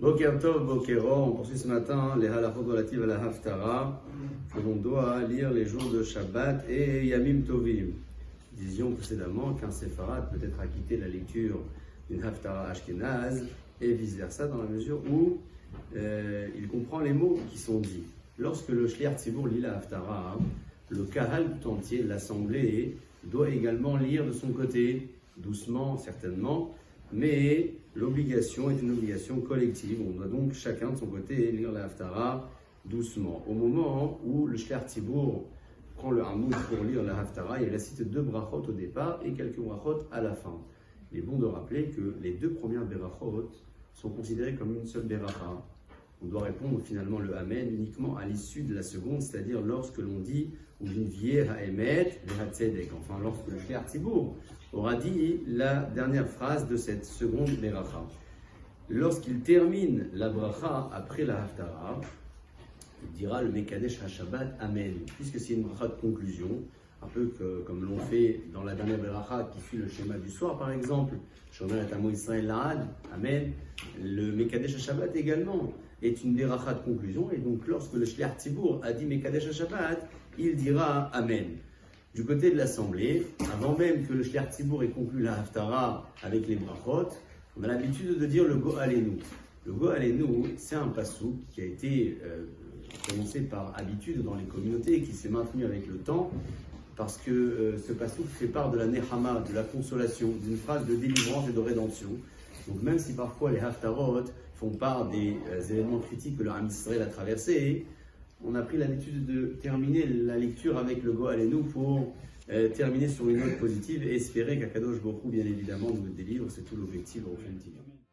Boker Tov, Bokero, on poursuit ce matin les halachot relatives à la Haftara, que l'on doit lire les jours de Shabbat et Yamim Tovim. Disions précédemment qu'un séfarade peut être acquitté de la lecture d'une Haftara Ashkenaz et vice-versa dans la mesure où il comprend les mots qui sont dits. Lorsque le Shliach Tzibour lit la Haftara, le Kahal tout entier, l'assemblée, doit également lire de son côté, doucement certainement, mais l'obligation est une obligation collective. On doit donc chacun de son côté lire la Haftara doucement. Au moment où le Shliach Tzibour prend le Hamoud pour lire la Haftara, il récite 2 brachot au départ et quelques brachot à la fin. Il est bon de rappeler que les 2 premières brachot sont considérées comme une seule bracha. On doit répondre finalement le Amen uniquement à l'issue de la seconde, c'est-à-dire lorsque l'on dit Uvinvier ha'emet ve'hatzedek, enfin lorsque le Shliach Tzibour aura dit la dernière phrase de cette seconde bracha. Lorsqu'il termine la bracha après la Haftara, il dira le Mekadesh HaShabbat Amen, puisque c'est une bracha de conclusion, un peu comme l'on fait dans la dernière bracha qui suit le schéma du soir par exemple, Shomer et Amo Israël La'ad, Amen. Le Mekadesh HaShabbat également est une bracha de conclusion, et donc lorsque le Shliach Tzibour a dit Mekadesh HaShabbat, il dira Amen. Du côté de l'assemblée, avant même que le Shliach Tzibour ait conclu la Haftara avec les brachot, on a l'habitude de dire le Go'alenu. Le Go'alenu, c'est un passouk qui a été prononcé par habitude dans les communautés et qui s'est maintenu avec le temps, parce que ce passouk fait part de la Nechama, de la consolation, d'une phrase de délivrance et de rédemption. Donc même si parfois les Haftarot font part des événements critiques que le Ham Israël a traversés, on a pris l'habitude de terminer la lecture avec le Go'alenu pour terminer sur une note positive et espérer qu'Akadosh Baruch Hu, bien évidemment, nous délivre. C'est tout l'objectif au fond.